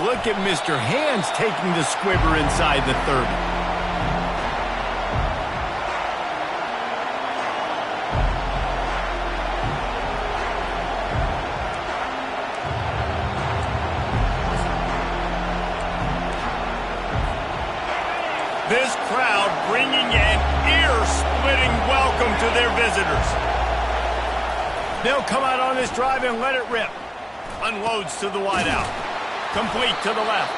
look at Mr. Hands taking the squibber inside the 30. This crowd bringing an ear-splitting welcome to their visitors. They'll come out on this drive and let it rip. Unloads to the wideout. Complete to the left.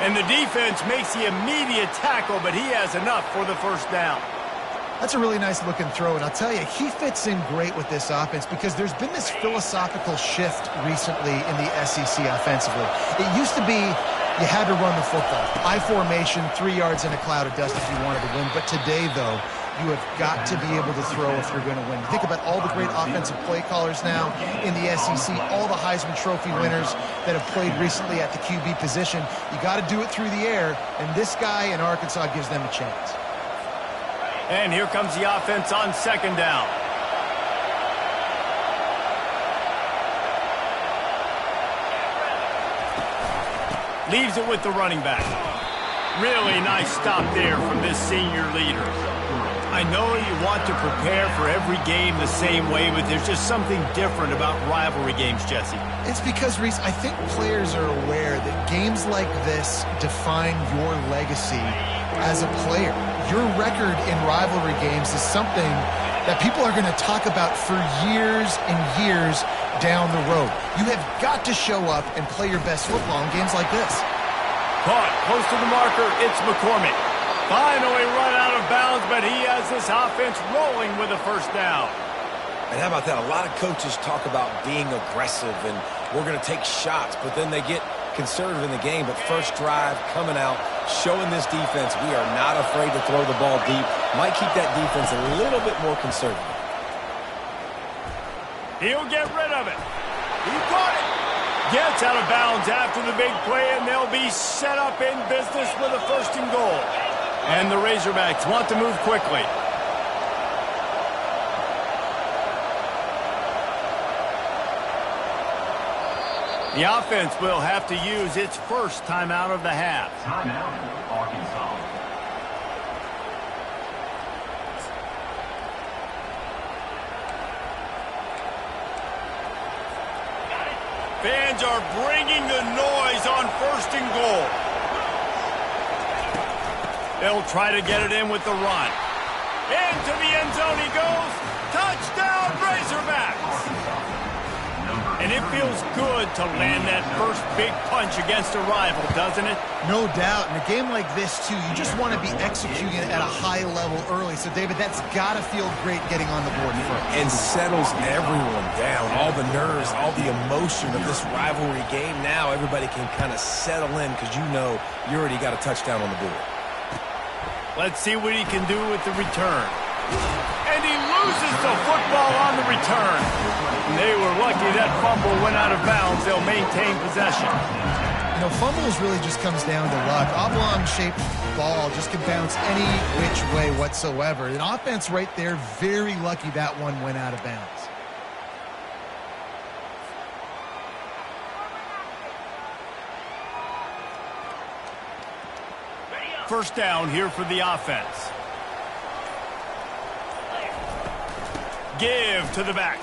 And the defense makes the immediate tackle, but he has enough for the first down. That's a really nice looking throw, and I'll tell you, he fits in great with this offense because there's been this philosophical shift recently in the SEC offensively. It used to be you had to run the football. I formation, 3 yards in a cloud of dust if you wanted to win. But today, though, you have got to be able to throw if you're going to win. You think about all the great offensive play callers now in the SEC, all the Heisman Trophy winners that have played recently at the QB position. You got to do it through the air, and this guy in Arkansas gives them a chance. And here comes the offense on second down. Leaves it with the running back. Really nice stop there from this senior leader. I know you want to prepare for every game the same way, but there's just something different about rivalry games, Jesse. It's because, Reese, I think players are aware that games like this define your legacy as a player. Your record in rivalry games is something that people are going to talk about for years and years down the road. You have got to show up and play your best football in games like this. Caught close to the marker, it's McCormick. Finally run out of bounds, but he has this offense rolling with a first down. And how about that? A lot of coaches talk about being aggressive and we're going to take shots, but then they get conservative in the game. But first drive, coming out, showing this defense we are not afraid to throw the ball deep. Might keep that defense a little bit more conservative. He'll get rid of it. He caught it. Gets out of bounds after the big play, and they'll be set up in business with a first and goal. And the Razorbacks want to move quickly. The offense will have to use its first timeout of the half. Timeout, Arkansas. Fans are bringing the noise on first and goal. They'll try to get it in with the run. Into the end zone he goes. Touchdown, Razorbacks! And it feels good to land that first big punch against a rival, doesn't it? No doubt. In a game like this, too, you just want to be executing it at a high level early. So, David, that's got to feel great getting on the board first. And settles everyone down. All the nerves, all the emotion of this rivalry game. Now everybody can kind of settle in because you know you already got a touchdown on the board. Let's see what he can do with the return. And he loses the football on the return. And they were lucky that fumble went out of bounds. They'll maintain possession. You know, fumbles really just comes down to luck. Oblong-shaped ball just can bounce any which way whatsoever. An offense right there, very lucky that one went out of bounds. First down here for the offense. Give to the back.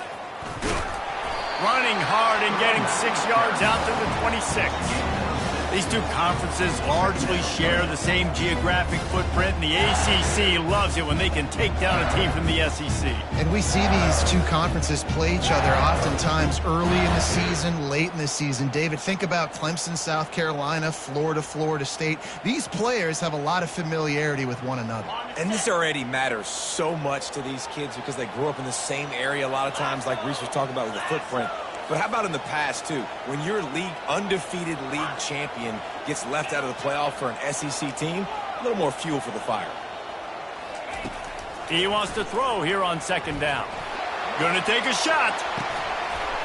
Running hard and getting 6 yards out to the 26. These two conferences largely share the same geographic footprint, and the ACC loves it when they can take down a team from the SEC. And we see these two conferences play each other oftentimes early in the season, late in the season. David, think about Clemson, South Carolina, Florida, Florida State. These players have a lot of familiarity with one another. And this already matters so much to these kids because they grew up in the same area a lot of times, like Reese was talking about with the footprint. But how about in the past, too? When your undefeated league champion gets left out of the playoff for an SEC team, a little more fuel for the fire. He wants to throw here on second down. Gonna take a shot.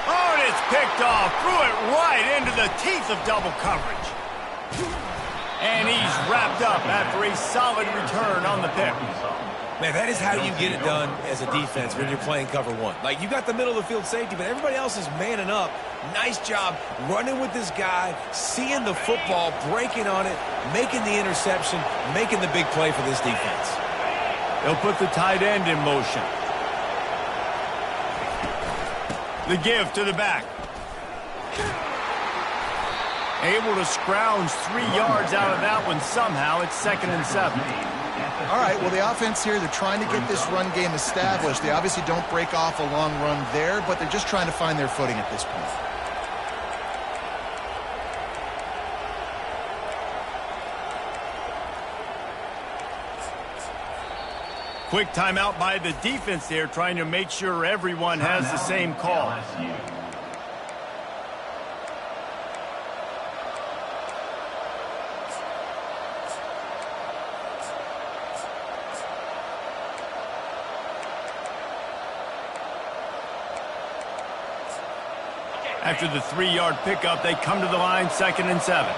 Oh, and it's picked off. Threw it right into the teeth of double coverage. And he's wrapped up after a solid return on the pick. Man, that is how you get it done as a defense when you're playing cover one. Like, you got the middle of the field safety, but everybody else is manning up. Nice job running with this guy, seeing the football, breaking on it, making the interception, making the big play for this defense. They'll put the tight end in motion. The give to the back. Able to scrounge 3 yards out of that one somehow. It's 2nd and 7. All right, well, the offense here, they're trying to get this run game established. They obviously don't break off a long run there, but they're just trying to find their footing at this point. Quick timeout by the defense there, trying to make sure everyone has the same call. After the 3-yard pickup, they come to the line, 2nd and 7.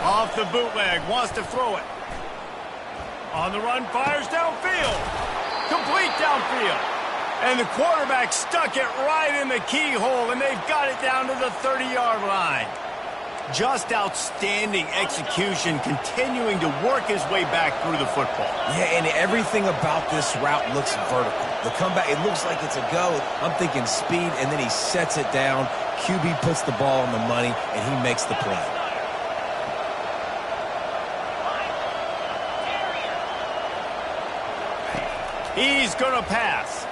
Off the bootleg, wants to throw it. On the run, fires downfield. Complete downfield. And the quarterback stuck it right in the keyhole, and they've got it down to the 30-yard line. Just outstanding execution, continuing to work his way back through the football. Yeah, and everything about this route looks vertical. The comeback, it looks like it's a go. I'm thinking speed, and then he sets it down. QB puts the ball on the money, and he makes the play. He's going to pass.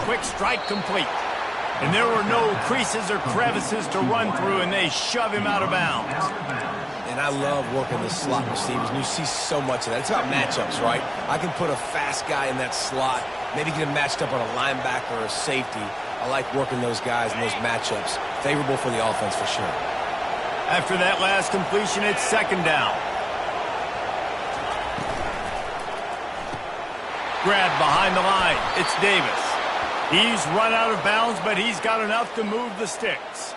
Quick strike complete. And there were no creases or crevices to run through, and they shove him out of bounds. And I love working the slot receivers, and you see so much of that. It's about matchups, right? I can put a fast guy in that slot, maybe get him matched up on a linebacker or a safety. I like working those guys in those matchups. Favorable for the offense for sure. After that last completion, it's 2nd down. Grab behind the line. It's Davis. He's run out of bounds, but he's got enough to move the sticks.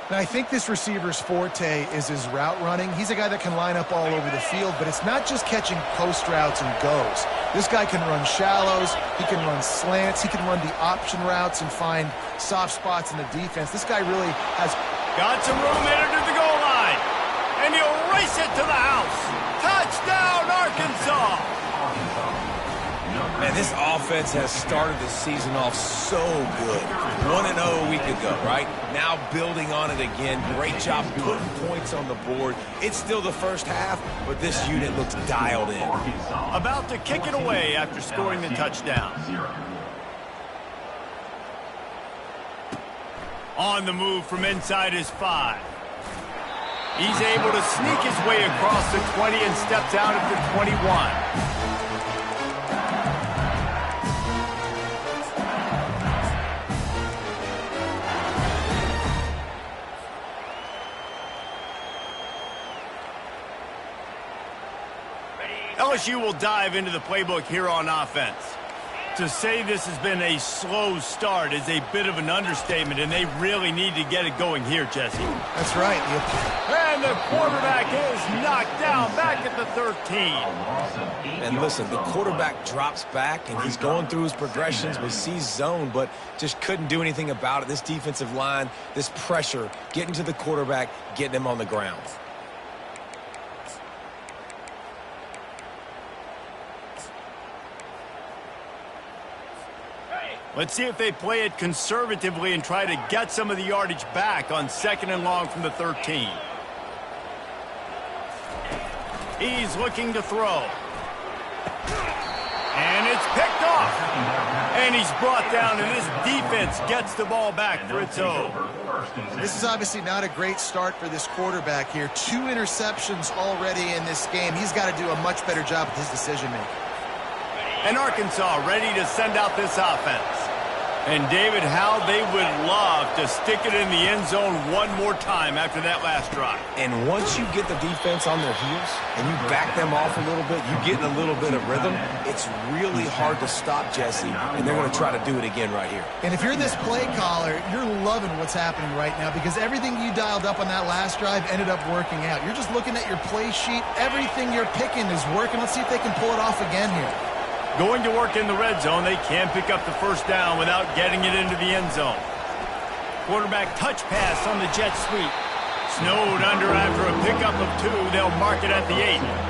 Now, I think this receiver's forte is his route running. He's a guy that can line up all over the field, but it's not just catching post routes and goes. This guy can run shallows, he can run slants, he can run the option routes and find soft spots in the defense. This guy really has... Got some room headed to the goal line, and he'll race it to the house. Touchdown, Arkansas! Man, this offense has started the season off so good. 1-0 a week ago, right? Now building on it again. Great job putting points on the board. It's still the first half, but this unit looks dialed in. About to kick it away after scoring the touchdown. On the move from inside his 5. He's able to sneak his way across the 20 and steps out at the 21. LSU will dive into the playbook here on offense. To say this has been a slow start is a bit of an understatement, and they really need to get it going here, Jesse. That's right. And the quarterback is knocked down back at the 13. And listen, the quarterback drops back, and he's going through his progressions. We see zone, but just couldn't do anything about it. This defensive line, this pressure, getting to the quarterback, getting him on the ground. Let's see if they play it conservatively and try to get some of the yardage back on 2nd and long from the 13. He's looking to throw. And it's picked off. And he's brought down, and this defense gets the ball back for its own. This is obviously not a great start for this quarterback here. 2 interceptions already in this game. He's got to do a much better job with his decision-making. And Arkansas ready to send out this offense. And, David, how they would love to stick it in the end zone one more time after that last drive. And once you get the defense on their heels and you back them off a little bit, you get in a little bit of rhythm, it's really hard to stop, Jesse, and they're going to try to do it again right here. And if you're this play caller, you're loving what's happening right now because everything you dialed up on that last drive ended up working out. You're just looking at your play sheet. Everything you're picking is working. Let's see if they can pull it off again here. Going to work in the red zone, they can pick up the first down without getting it into the end zone. Quarterback touch pass on the jet sweep. Snowed under after a pickup of 2. They'll mark it at the 8.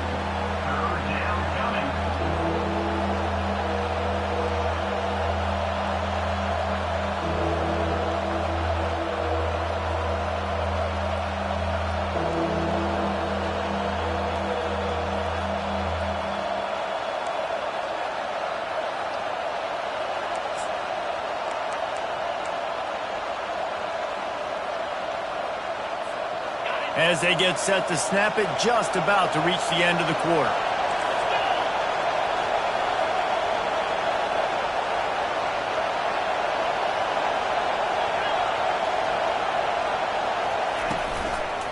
As they get set to snap it, just about to reach the end of the quarter.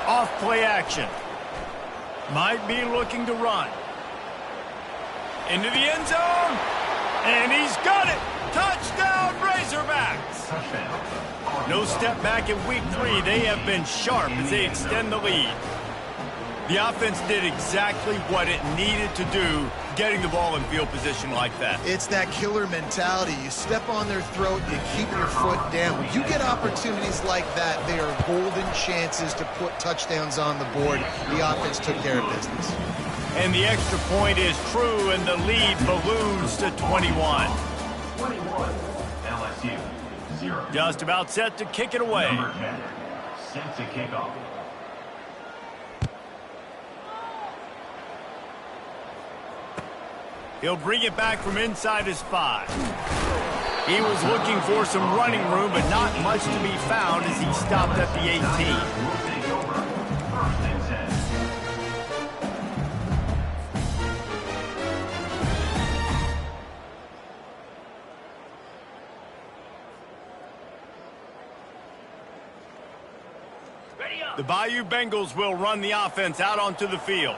Off play action. Might be looking to run. Into the end zone. And he's got it. Touchdown, Razorbacks. No step back in week 3. They have been sharp as they extend the lead. The offense did exactly what it needed to do, getting the ball in field position like that. It's that killer mentality. You step on their throat, you keep your foot down. When you get opportunities like that, they are golden chances to put touchdowns on the board. The offense took care of business. And the extra point is true, and the lead balloons to 21. 21, LSU, 0. Just about set to kick it away. Number 10, set to kick off. He'll bring it back from inside his 5. He was looking for some running room, but not much to be found as he stopped at the 18. Will take over. First and 10. The Bayou Bengals will run the offense out onto the field.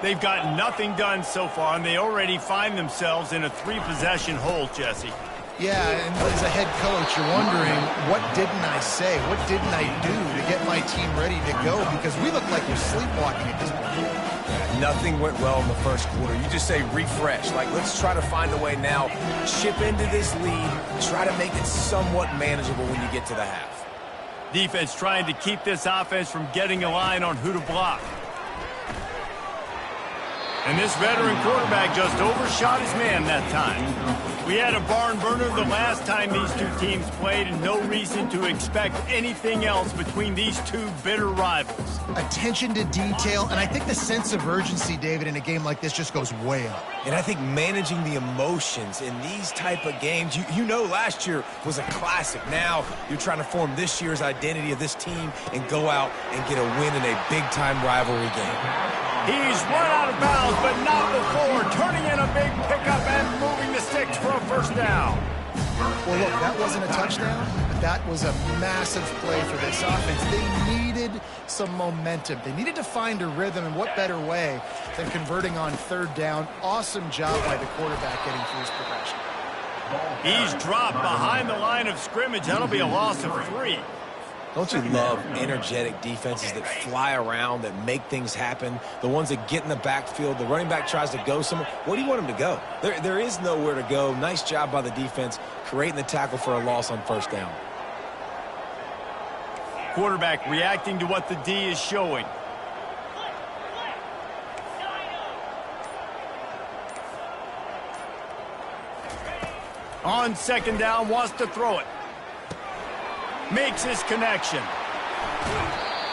They've got nothing done so far, and they already find themselves in a 3-possession hole, Jesse. Yeah, and as a head coach, you're wondering, what didn't I say? What didn't I do to get my team ready to go? Because we look like we're sleepwalking at this point. Nothing went well in the first quarter. You just say refresh. Like, let's try to find a way now. Chip into this lead. Try to make it somewhat manageable when you get to the half. Defense trying to keep this offense from getting a line on who to block. And this veteran quarterback just overshot his man that time. We had a barn burner the last time these two teams played, and no reason to expect anything else between these two bitter rivals. Attention to detail, and I think the sense of urgency, David, in a game like this just goes way up. And I think managing the emotions in these type of games, you know last year was a classic. Now you're trying to form this year's identity of this team and go out and get a win in a big-time rivalry game. He's run out of bounds, but not before turning in a big pickup and moving the sticks for a first down. Well, look, that wasn't a touchdown, but that was a massive play for this offense. They needed some momentum. They needed to find a rhythm, and what better way than converting on 3rd down. Awesome job by the quarterback getting through his progression. He's dropped behind the line of scrimmage. That'll be a loss of 3. Don't you love energetic defenses that fly around, that make things happen, the ones that get in the backfield, the running back tries to go somewhere? Where do you want him to go? There is nowhere to go. Nice job by the defense creating the tackle for a loss on 1st down. Quarterback reacting to what the D is showing. On 2nd down, wants to throw it. Makes his connection.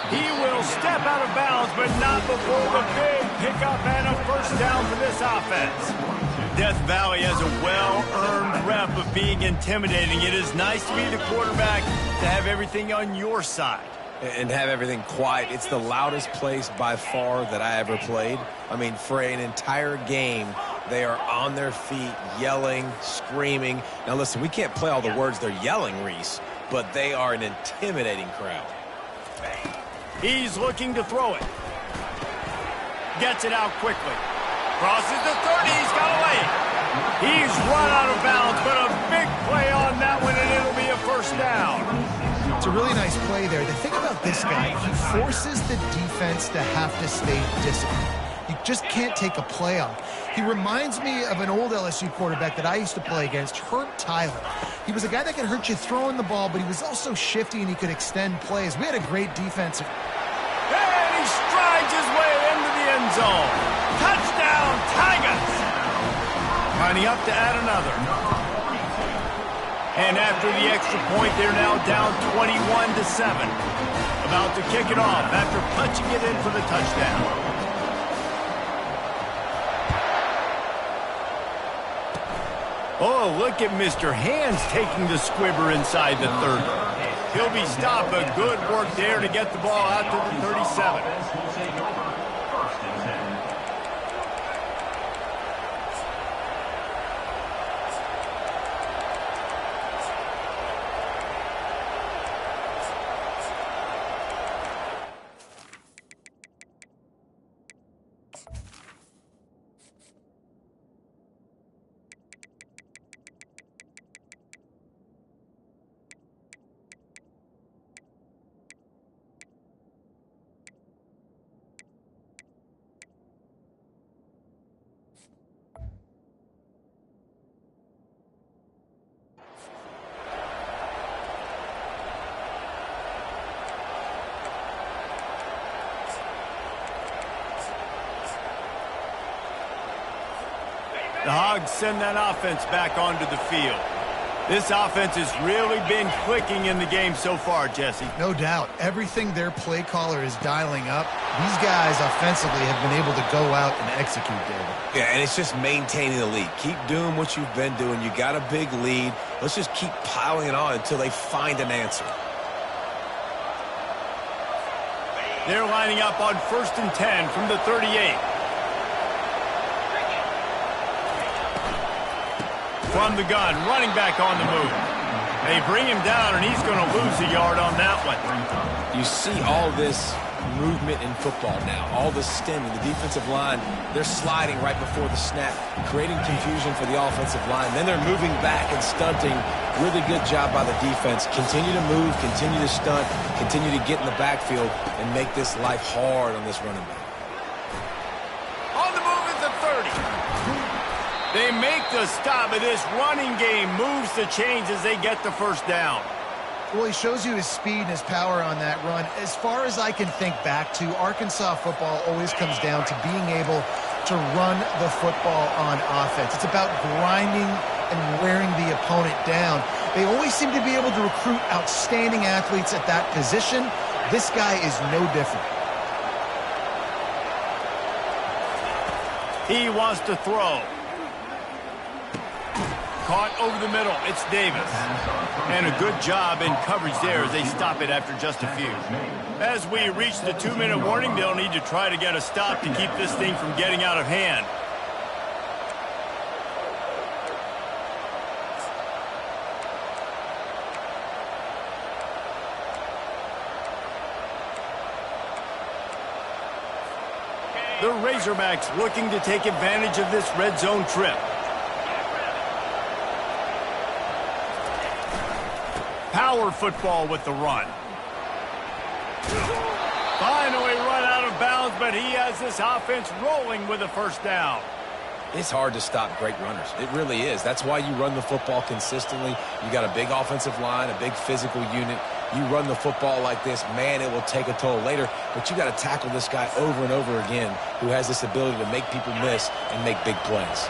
He will step out of bounds, but not before the big pickup and a first down for this offense. Death Valley has a well-earned rep of being intimidating. It is nice to be the quarterback, to have everything on your side. And have everything quiet. It's the loudest place by far that I ever played. I mean, for an entire game, They are on their feet, yelling, screaming. Now, listen, we can't play all the words they're yelling, Reese, but they are an intimidating crowd. He's looking to throw it. Gets it out quickly. Crosses the 30. He's got away. He's run out of bounds, but a big play on that one, and it'll be a first down. It's a really nice play there. The thing about this guy, he forces the defense to have to stay disciplined. You just can't take a play off. He reminds me of an old LSU quarterback that I used to play against, Herb Tyler. He was a guy that could hurt you throwing the ball, but he was also shifty and he could extend plays. We had a great defensive. And he strides his way into the end zone. Touchdown, Tigers! Lining up to add another. And after the extra point, they're now down 21-7. About to kick it off after punching it in for the touchdown. Oh, look at Mr. Hands taking the squibber inside the 30. He'll be stopped, but good work there to get the ball out to the 37. First and 10. The Hogs send that offense back onto the field. This offense has really been clicking in the game so far, Jesse. No doubt. Everything their play caller is dialing up, these guys offensively have been able to go out and execute, David. Yeah, and it's just maintaining the lead. Keep doing what you've been doing. You got a big lead. Let's just keep piling it on until they find an answer. They're lining up on 1st and 10 from the 38. From the gun, running back on the move. They bring him down, and he's going to lose a yard on that one. You see all this movement in football now, all the stemming, the defensive line, they're sliding right before the snap, creating confusion for the offensive line. Then they're moving back and stunting. Really good job by the defense. Continue to move, continue to stunt, continue to get in the backfield, and make this life hard on this running back. On the move is the 30. They make the stop, but this running game moves the chains as they get the first down. Well, he shows you his speed and his power on that run. As far as I can think back to, Arkansas football always comes down to being able to run the football on offense. It's about grinding and wearing the opponent down. They always seem to be able to recruit outstanding athletes at that position. This guy is no different. He wants to throw. Caught over the middle. It's Davis. And a good job in coverage there as they stop it after just a few. As we reach the 2-minute warning, they'll need to try to get a stop to keep this thing from getting out of hand. The Razorbacks looking to take advantage of this red zone trip. Power football with the run. Finally run out of bounds, but he has this offense rolling with a first down. It's hard to stop great runners. It really is. That's why you run the football consistently. You got a big offensive line, a big physical unit. You run the football like this, man, it will take a toll later. But you got to tackle this guy over and over again who has this ability to make people miss and make big plays.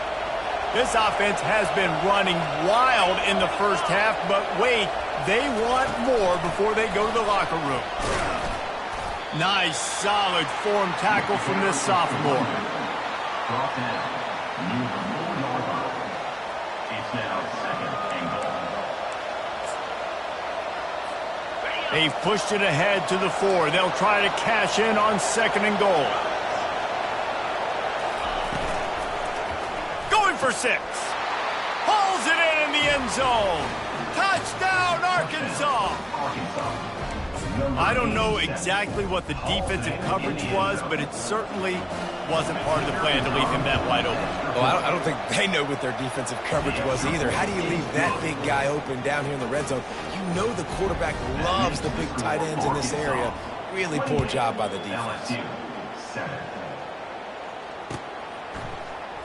This offense has been running wild in the first half, but wait, they want more before they go to the locker room. Nice, solid form tackle from this sophomore. Brought in. It's now 2nd and goal. They've pushed it ahead to the 4. They'll try to cash in on 2nd and goal. for 6. Hauls it in the end zone. Touchdown, Arkansas. I don't know exactly what the defensive coverage was, but it certainly wasn't part of the plan to leave him that wide open. Well, I don't think they know what their defensive coverage was either. How do you leave that big guy open down here in the red zone? You know the quarterback loves the big tight ends in this area. Really poor job by the defense.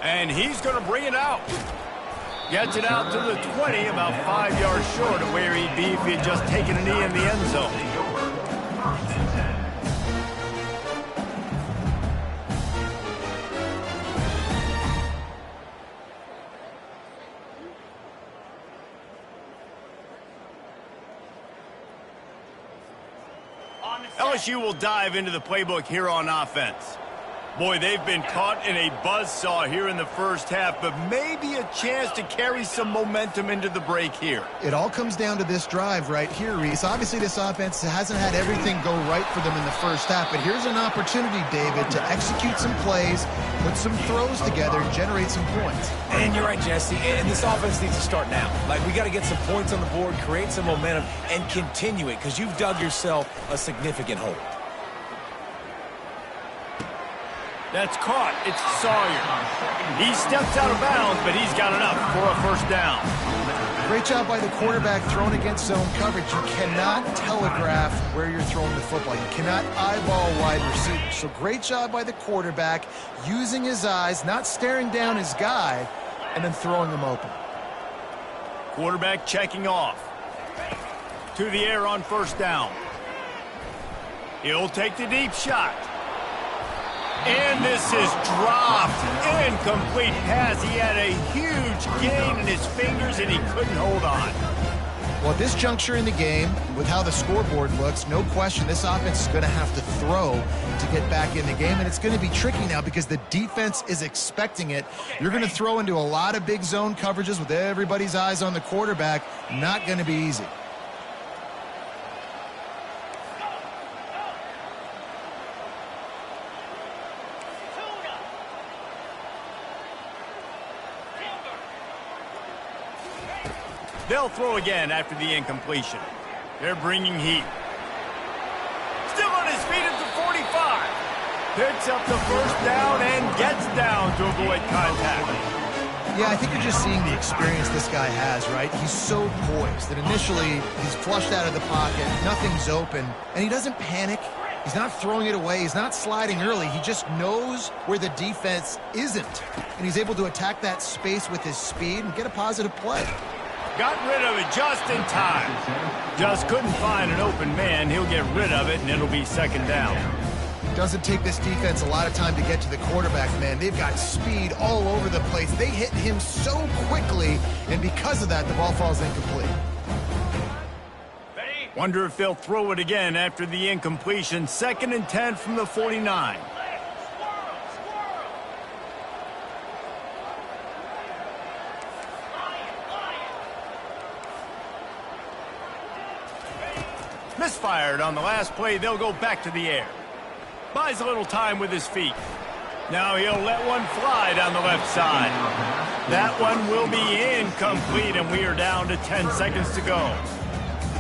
And he's going to bring it out. Gets it out to the 20, about 5 yards short of where he'd be if he had just taken a knee in the end zone. LSU will dive into the playbook here on offense. Boy, they've been caught in a buzzsaw here in the first half, but maybe a chance to carry some momentum into the break here. It all comes down to this drive right here, Reese. Obviously, this offense hasn't had everything go right for them in the first half, but here's an opportunity, David, to execute some plays, put some throws together, and generate some points. And you're right, Jesse, and this offense needs to start now. Like, we got to get some points on the board, create some momentum, and continue it, because you've dug yourself a significant hole. That's caught. It's Sawyer. He steps out of bounds, but he's got enough for a first down. Great job by the quarterback throwing against zone coverage. You cannot telegraph where you're throwing the football. You cannot eyeball wide receivers. So great job by the quarterback using his eyes, not staring down his guy, and then throwing him open. Quarterback checking off. To the air on first down. He'll take the deep shot. And this is dropped. Incomplete pass. He had a huge gain in his fingers, and he couldn't hold on. Well, at this juncture in the game, with how the scoreboard looks, no question this offense is going to have to throw to get back in the game, and it's going to be tricky now because the defense is expecting it. You're going to throw into a lot of big zone coverages with everybody's eyes on the quarterback. Not going to be easy. They'll throw again after the incompletion. They're bringing heat. Still on his feet at the 45. Picks up the first down and gets down to avoid contact. Yeah, I think you're just seeing the experience this guy has, right? He's so poised that initially he's flushed out of the pocket, nothing's open, and he doesn't panic. He's not throwing it away. He's not sliding early. He just knows where the defense isn't, and he's able to attack that space with his speed and get a positive play. Got rid of it just in time. Just couldn't find an open man. He'll get rid of it, and it'll be second down. Doesn't take this defense a lot of time to get to the quarterback, man. They've got speed all over the place. They hit him so quickly, and because of that, the ball falls incomplete. Wonder if they'll throw it again after the incompletion. 2nd and 10 from the 49. Misfired on the last play. They'll go back to the air. Buys a little time with his feet. Now he'll let one fly down the left side. That one will be incomplete, and we are down to 10 seconds to go.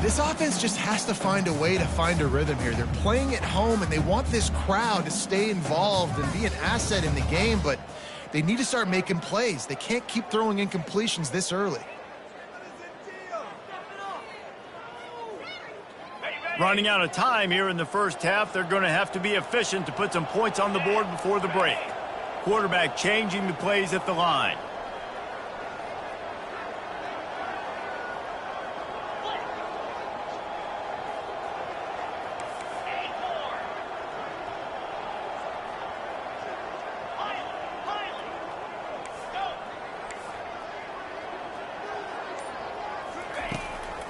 This offense just has to find a way to find a rhythm here. They're playing at home, and they want this crowd to stay involved and be an asset in the game, but they need to start making plays. They can't keep throwing incompletions this early. Running out of time here in the first half. They're going to have to be efficient to put some points on the board before the break. Quarterback changing the plays at the line.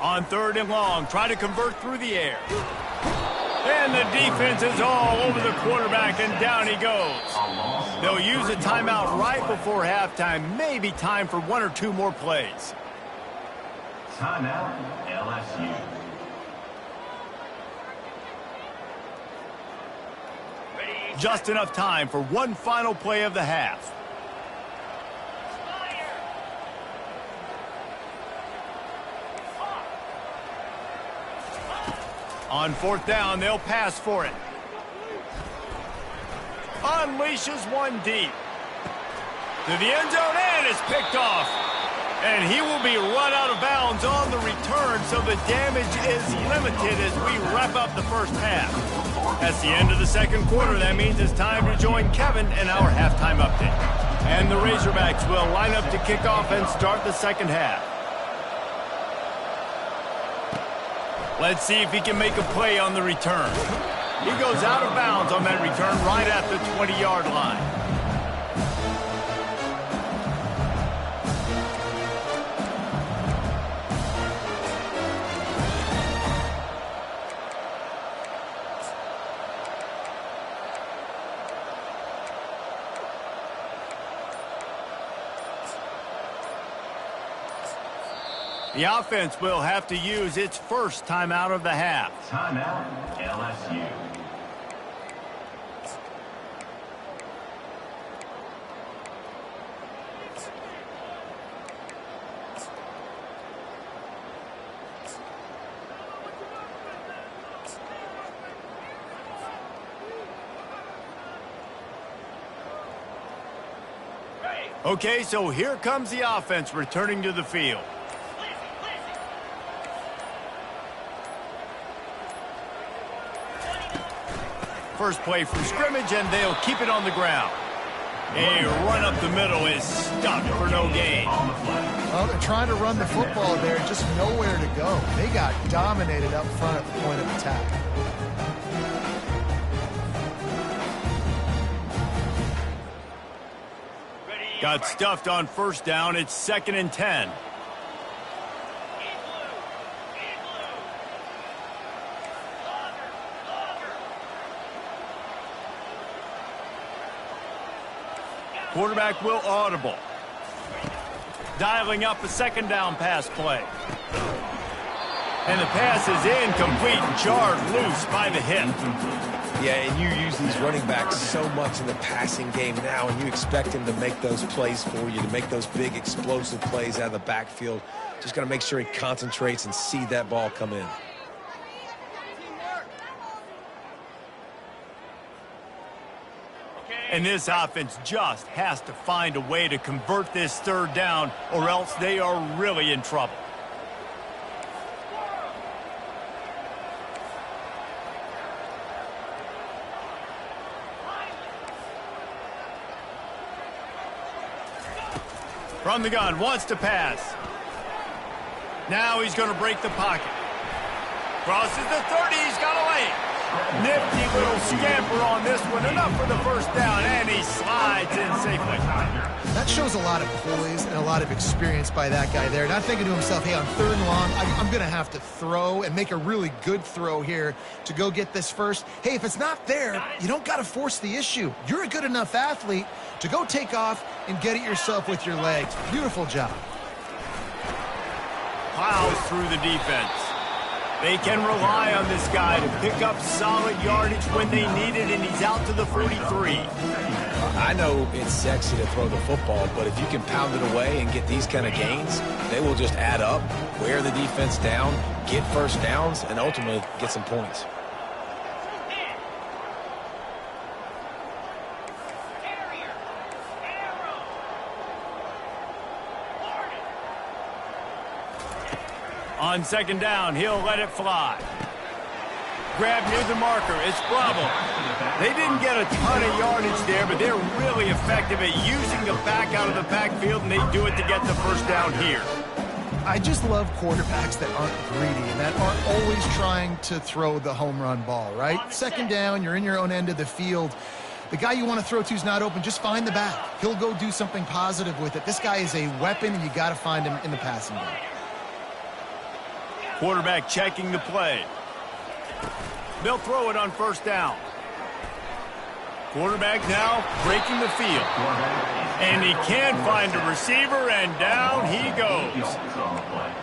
On 3rd and long, try to convert through the air. And the defense is all over the quarterback, and down he goes. They'll use a timeout right before halftime. Maybe time for 1 or 2 more plays. Timeout, LSU. Just enough time for one final play of the half. On fourth down, they'll pass for it. Unleashes one deep. To the end zone, and it's picked off. And he will be run out of bounds on the return, so the damage is limited as we wrap up the first half. That's the end of the second quarter. That means it's time to join Kevin in our halftime update. And the Razorbacks will line up to kick off and start the second half. Let's see if he can make a play on the return. He goes out of bounds on that return right at the 20-yard line. The offense will have to use its first timeout of the half. Timeout, LSU. Okay, so here comes the offense returning to the field. First play from scrimmage, and they'll keep it on the ground. A run up the middle is stopped for no gain. Well, they're trying to run the football there, just nowhere to go. They got dominated up front at the point of attack. Got stuffed on first down. It's 2nd and 10. Quarterback will audible. Dialing up a second down pass play. And the pass is incomplete and jarred loose by the hip. Yeah, and you use these running backs so much in the passing game now, and you expect him to make those plays for you, to make those big explosive plays out of the backfield. Just got to make sure he concentrates and see that ball come in. And this offense just has to find a way to convert this third down, or else they are really in trouble. From the gun, wants to pass. Now he's going to break the pocket. Crosses the 30, he's got a lane. Nifty little scamper on this one. Enough for the first down, and he slides in safely. That shows a lot of poise and a lot of experience by that guy there. Not thinking to himself, hey, on 3rd and long, I'm going to have to throw and make a really good throw here to go get this first. Hey, if it's not there, you don't got to force the issue. You're a good enough athlete to go take off and get it yourself with your legs. Beautiful job. Plows through the defense. They can rely on this guy to pick up solid yardage when they need it, and he's out to the 43. I know it's sexy to throw the football, but if you can pound it away and get these kind of gains, they will just add up, wear the defense down, get first downs, and ultimately get some points. On 2nd down, he'll let it fly. Grab near the marker. It's Bravo. They didn't get a ton of yardage there, but they're really effective at using the back out of the backfield, and they do it to get the first down here. I just love quarterbacks that aren't greedy and that aren't always trying to throw the home run ball, right? 2nd down, you're in your own end of the field. The guy you want to throw to is not open. Just find the back. He'll go do something positive with it. This guy is a weapon, and you got to find him in the passing game. Quarterback checking the play. They'll throw it on first down. Quarterback now breaking the field. And he can find a receiver, and down he goes.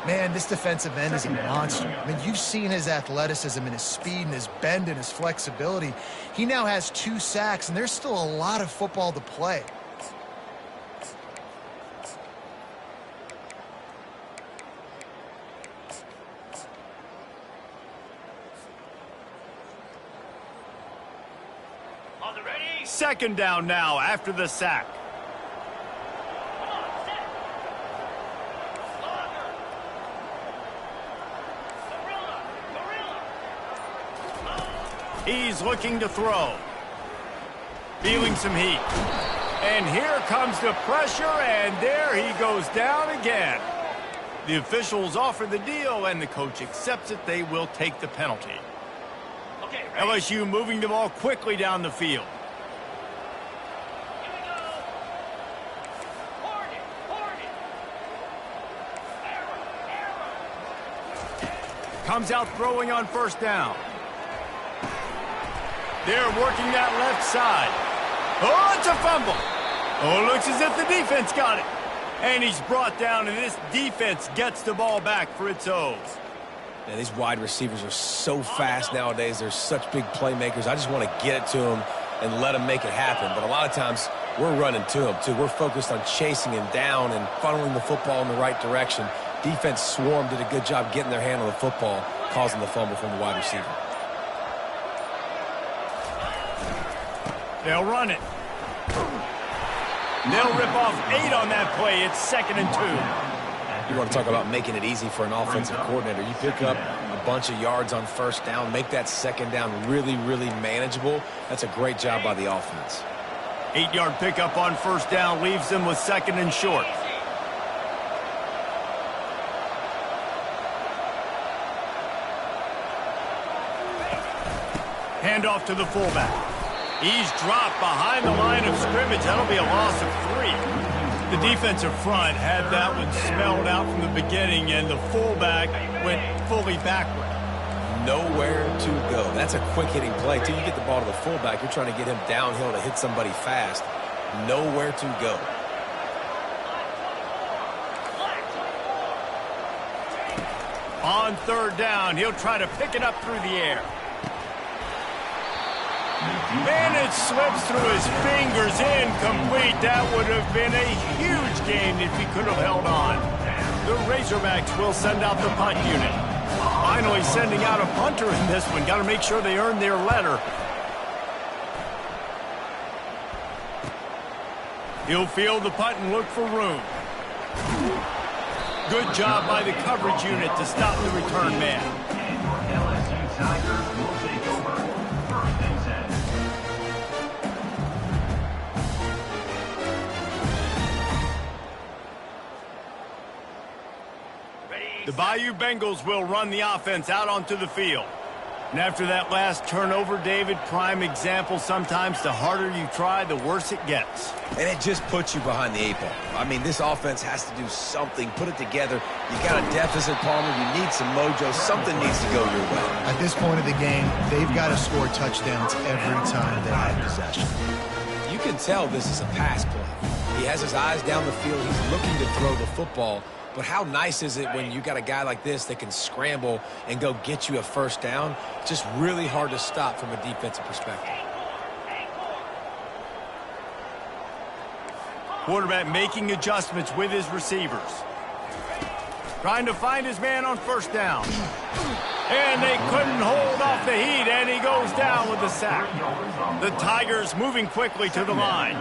Man, this defensive end is a monster. I mean, you've seen his athleticism and his speed and his bend and his flexibility. He now has 2 sacks, and there's still a lot of football to play. second down now after the sack. He's looking to throw. Feeling some heat. And here comes the pressure, and there he goes down again. The officials offer the deal, and the coach accepts it. They will take the penalty. Okay, LSU moving the ball quickly down the field. Comes out throwing on first down. They're working that left side. Oh, it's a fumble. Oh, looks as if the defense got it. And he's brought down, and this defense gets the ball back for its O's. Yeah, these wide receivers are so fast nowadays. They're such big playmakers. I just want to get it to them and let them make it happen. But a lot of times, we're running to them, too. We're focused on chasing him down and funneling the football in the right direction. Defense swarm did a good job getting their hand on the football, causing the fumble from the wide receiver. They'll run it. They'll rip off 8 on that play. It's 2nd and 2. You want to talk about making it easy for an offensive coordinator. You pick up a bunch of yards on first down, make that second down really, really manageable. That's a great job by the offense. 8-yard pickup on first down leaves them with 2nd and short. Handoff to the fullback. He's dropped behind the line of scrimmage. That'll be a loss of 3. The defensive front had that one smelled out from the beginning, and the fullback went fully backward. Nowhere to go. That's a quick-hitting play. Till you get the ball to the fullback, you're trying to get him downhill to hit somebody fast. Nowhere to go. On third down, he'll try to pick it up through the air. And it slips through his fingers, incomplete. That would have been a huge gain if he could have held on. The Razorbacks will send out the punt unit. Finally sending out a punter in this one. Got to make sure they earn their letter. He'll field the punt and look for room. Good job by the coverage unit to stop the return man. LSU Tigers will take over 1st and 10. The Bayou Bengals will run the offense out onto the field. And after that last turnover, David, prime example, sometimes the harder you try, the worse it gets. And it just puts you behind the 8 ball. I mean, this offense has to do something, put it together. You got a deficit, Palmer. You need some mojo. Something needs to go your way. At this point of the game, they've got to score touchdowns every time they have possession. You can tell this is a pass play. He has his eyes down the field. He's looking to throw the football. But how nice is it when you got a guy like this that can scramble and go get you a first down? Just really hard to stop from a defensive perspective. Quarterback making adjustments with his receivers. Trying to find his man on first down. And they couldn't hold off the heat, and he goes down with the sack. The Tigers moving quickly to the line.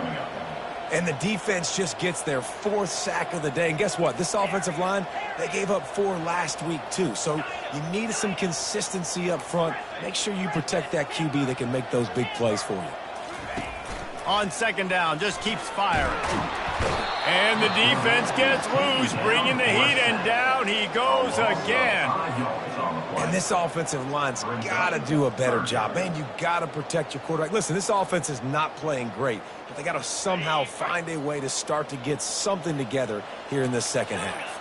And the defense just gets their 4th sack of the day. And guess what? This offensive line, they gave up 4 last week too. So you need some consistency up front. Make sure you protect that QB that can make those big plays for you. On second down, just keeps firing. And the defense gets loose, bringing the heat, and down he goes again. And this offensive line's got to do a better job. Man, you got to protect your quarterback. Listen, this offense is not playing great, but they got to somehow find a way to start to get something together here in the second half.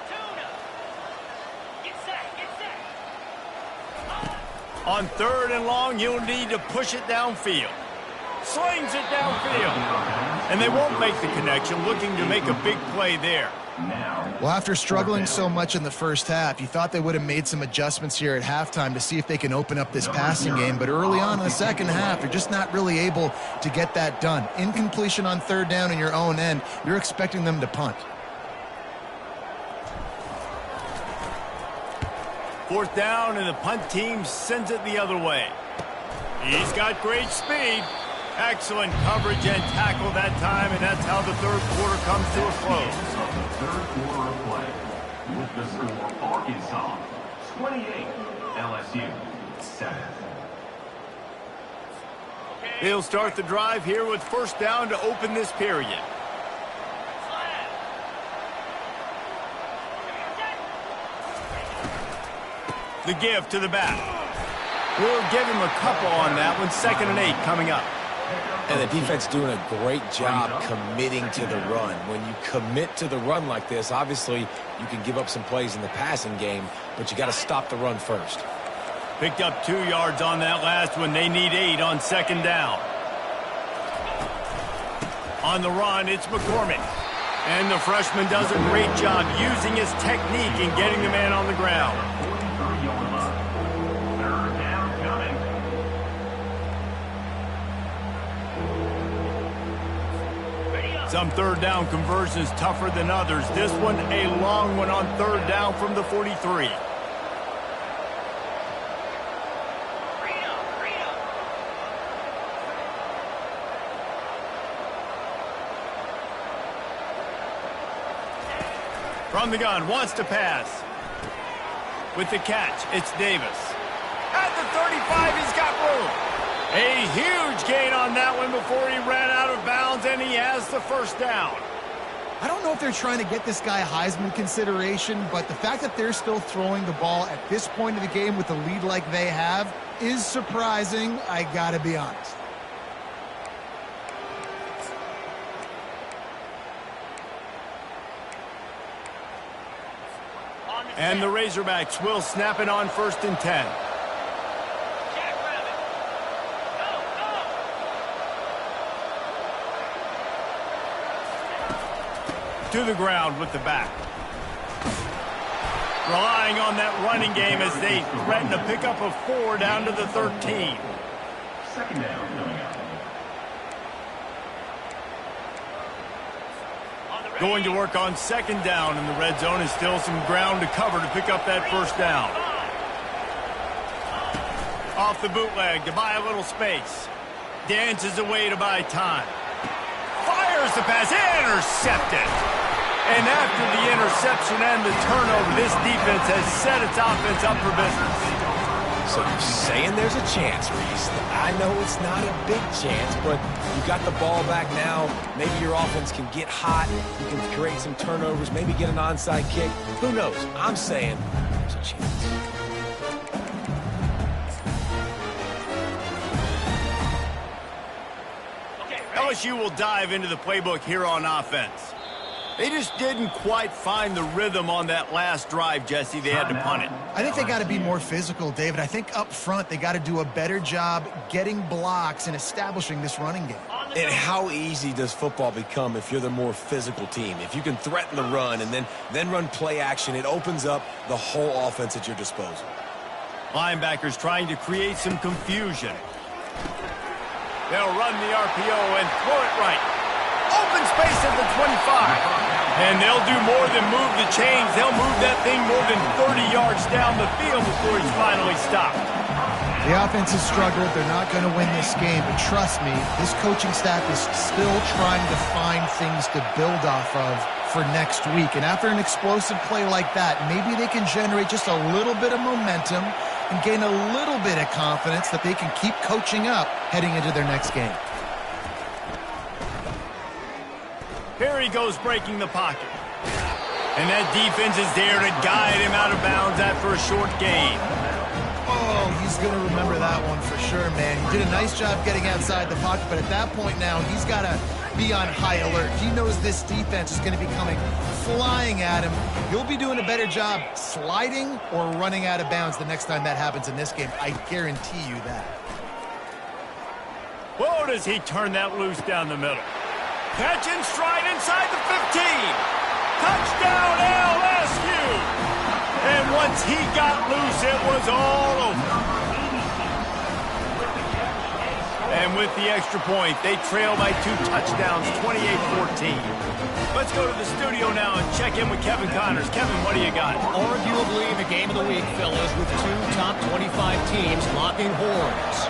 On third and long, you'll need to push it downfield. Slings it downfield. And they won't make the connection, looking to make a big play there. Well, after struggling so much in the first half, you thought they would have made some adjustments here at halftime to see if they can open up this passing game. But early on in the second half, you're just not really able to get that done. Incompletion on third down in your own end, you're expecting them to punt. Fourth down, and the punt team sends it the other way. He's got great speed. Excellent coverage and tackle that time, and that's how the third quarter comes to a close. Third quarter of play. With the score, Arkansas 28, LSU 7. He'll start the drive here with first down to open this period. The give to the back. We'll give him a couple on that one. 2nd and 8 coming up. And the defense doing a great job committing to the run. When you commit to the run like this, obviously you can give up some plays in the passing game, but you got to stop the run first. Picked up 2 yards on that last one. They need 8 on 2nd down. On the run, it's McCormick. And the freshman does a great job using his technique and getting the man on the ground. Third down coming. Some third down conversions tougher than others. This one, a long one on 3rd down from the 43. From the gun, wants to pass. With the catch, it's Davis. At the 35, he's got room. A huge gain on that one before he ran out of bounds, and he has the first down. I don't know if they're trying to get this guy Heisman consideration, but the fact that they're still throwing the ball at this point of the game with a lead like they have is surprising, I gotta be honest. And the Razorbacks will snap it on 1st and 10. To the ground with the back. Relying on that running game as they threaten a pickup of 4 down to the 13. 2nd down coming up. Going to work on 2nd down, and the red zone is still some ground to cover to pick up that first down. Off the bootleg to buy a little space. Dances away to buy time. Fires the pass, intercepted. And after the interception and the turnover, this defense has set its offense up for business. So you're saying there's a chance, Reese. I know it's not a big chance, but you got the ball back now. Maybe your offense can get hot. You can create some turnovers, maybe get an onside kick. Who knows? I'm saying there's a chance. LSU will dive into the playbook here on offense. They just didn't quite find the rhythm on that last drive, Jesse. They had to punt it. I think they got to be more physical, David. I think up front they got to do a better job getting blocks and establishing this running game. And how easy does football become if you're the more physical team? If you can threaten the run and then run play action, it opens up the whole offense at your disposal. Linebackers trying to create some confusion. They'll run the RPO and throw it right. Open space at the 25. And they'll do more than move the chains. They'll move that thing more than 30 yards down the field before he's finally stopped. The offense has struggled. They're not going to win this game, but trust me, this coaching staff is still trying to find things to build off of for next week. And after an explosive play like that, maybe they can generate just a little bit of momentum and gain a little bit of confidence that they can keep coaching up heading into their next game. Here he goes breaking the pocket. And that defense is there to guide him out of bounds after a short gain. Oh, he's going to remember that one for sure, man. He did a nice job getting outside the pocket, but at that point now, he's got to be on high alert. He knows this defense is going to be coming flying at him. He'll be doing a better job sliding or running out of bounds the next time that happens in this game. I guarantee you that. Whoa, does he turn that loose down the middle. Catch and stride inside the 15. Touchdown, LSU. And once he got loose, it was all over. And with the extra point, they trail by 2 touchdowns, 28-14. Let's go to the studio now and check in with Kevin Connors. Kevin, what do you got? Arguably the game of the week, fellas, with 2 top 25 teams locking horns.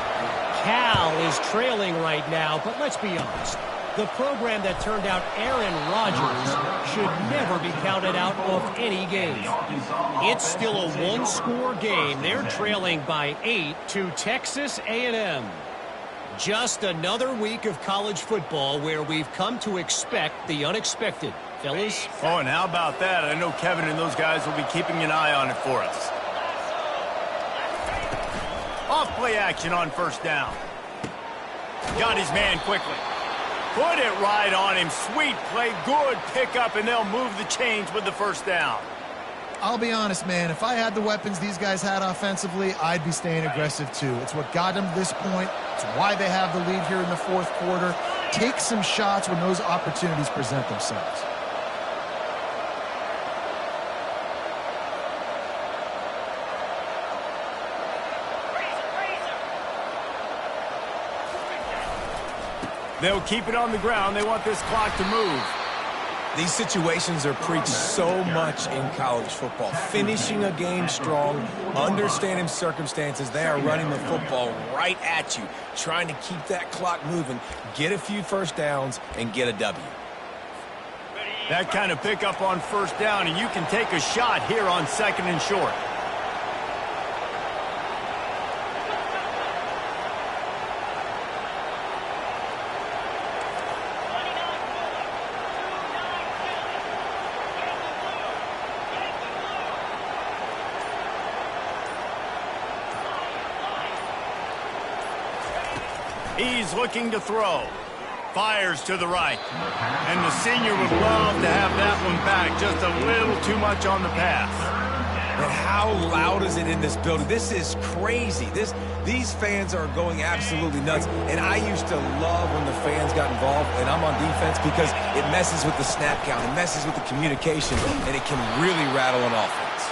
Cal is trailing right now, but let's be honest. The program that turned out Aaron Rodgers should never be counted out of any game. It's still a one-score game. They're trailing by 8 to Texas A&M. Just another week of college football where we've come to expect the unexpected. Fellas? Oh, and how about that? I know Kevin and those guys will be keeping an eye on it for us. Off play action on first down. Got his man quickly. Put it right on him. Sweet play, good pickup, and they'll move the chains with the first down. I'll be honest, man. If I had the weapons these guys had offensively, I'd be staying aggressive too. It's what got them to this point. It's why they have the lead here in the fourth quarter. Take some shots when those opportunities present themselves. They'll keep it on the ground. They want this clock to move. These situations are preached so much in college football. Finishing a game strong, understanding circumstances. They are running the football right at you, trying to keep that clock moving, get a few first downs, and get a W. That kind of pickup on first down, and you can take a shot here on second and short. He's looking to throw. Fires to the right. And the senior would love to have that one back. Just a little too much on the pass. And how loud is it in this building? This is crazy. These fans are going absolutely nuts. And I used to love when the fans got involved, and I'm on defense, because it messes with the snap count. It messes with the communication, and it can really rattle an offense.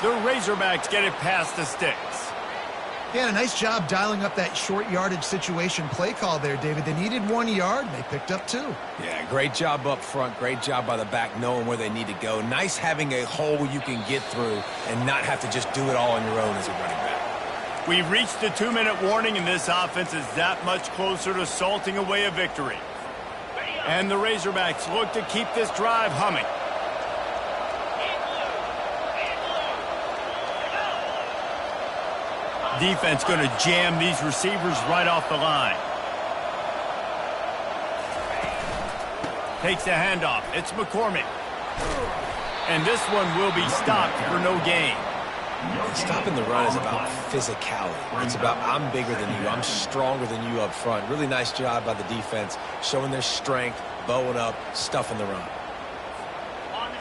The Razorbacks get it past the sticks. Yeah, a nice job dialing up that short yardage situation play call there, David. They needed 1 yard. They picked up 2. Yeah, great job up front. Great job by the back knowing where they need to go. Nice having a hole you can get through and not have to just do it all on your own as a running back. We've reached the 2-minute warning, and this offense is that much closer to salting away a victory. And the Razorbacks look to keep this drive humming. Defense going to jam these receivers right off the line. Takes the handoff. It's McCormick. And this one will be stopped for no gain. Stopping the run is about physicality. It's about I'm bigger than you. I'm stronger than you up front. Really nice job by the defense, showing their strength, bowing up, stuffing the run.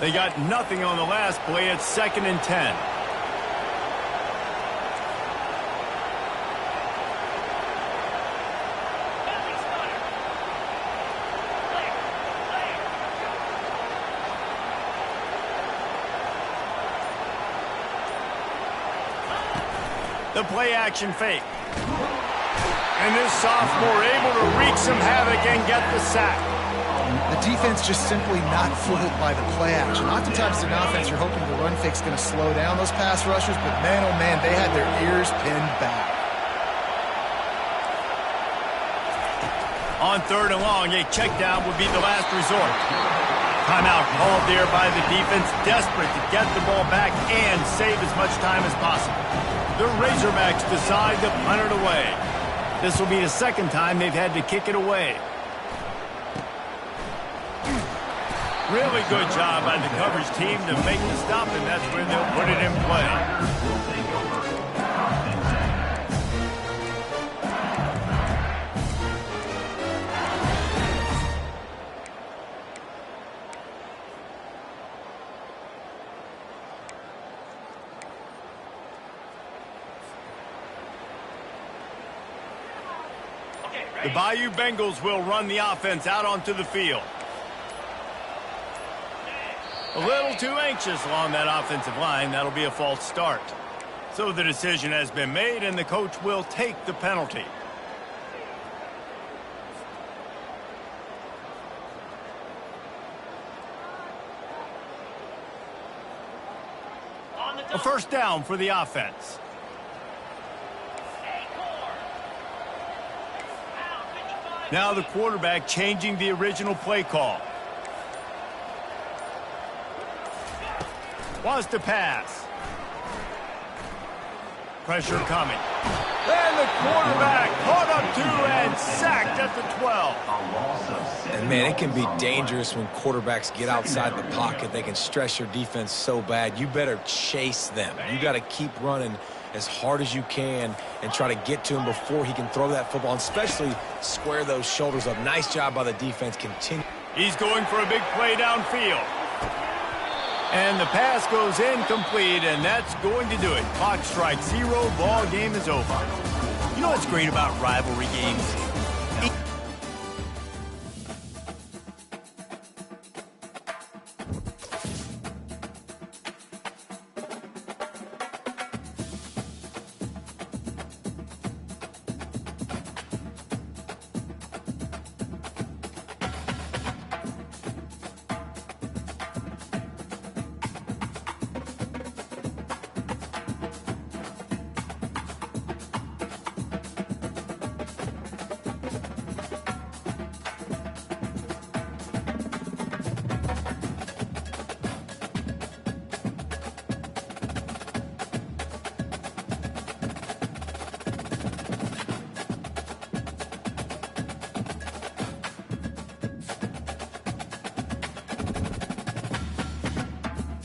They got nothing on the last play. It's 2nd and 10. The play-action fake. And this sophomore able to wreak some havoc and get the sack. The defense just simply not fooled by the play action. Oftentimes in offense, you're hoping the run fake's going to slow down those pass rushers, but man, oh man, they had their ears pinned back. On 3rd and long, a check down would be the last resort. Timeout called there by the defense, desperate to get the ball back and save as much time as possible. The Razorbacks decide to punt it away. This will be the 2nd time they've had to kick it away. Really good job by the coverage team to make the stop, and that's where they'll put it in play. The Bayou Bengals will run the offense out onto the field. A little too anxious along that offensive line. That'll be a false start. So the decision has been made, and the coach will take the penalty. A first down for the offense. Now the quarterback changing the original play call. Wants to pass. Pressure coming. And the quarterback caught up to and sacked at the 12. And, man, it can be dangerous when quarterbacks get outside the pocket. They can stress your defense so bad. You better chase them. You got to keep running as hard as you can and try to get to him before he can throw that football, and especially square those shoulders up. Nice job by the defense. Continue. He's going for a big play downfield. And the pass goes incomplete, and that's going to do it. Clock strikes 0, ball game is over. You know what's great about rivalry games?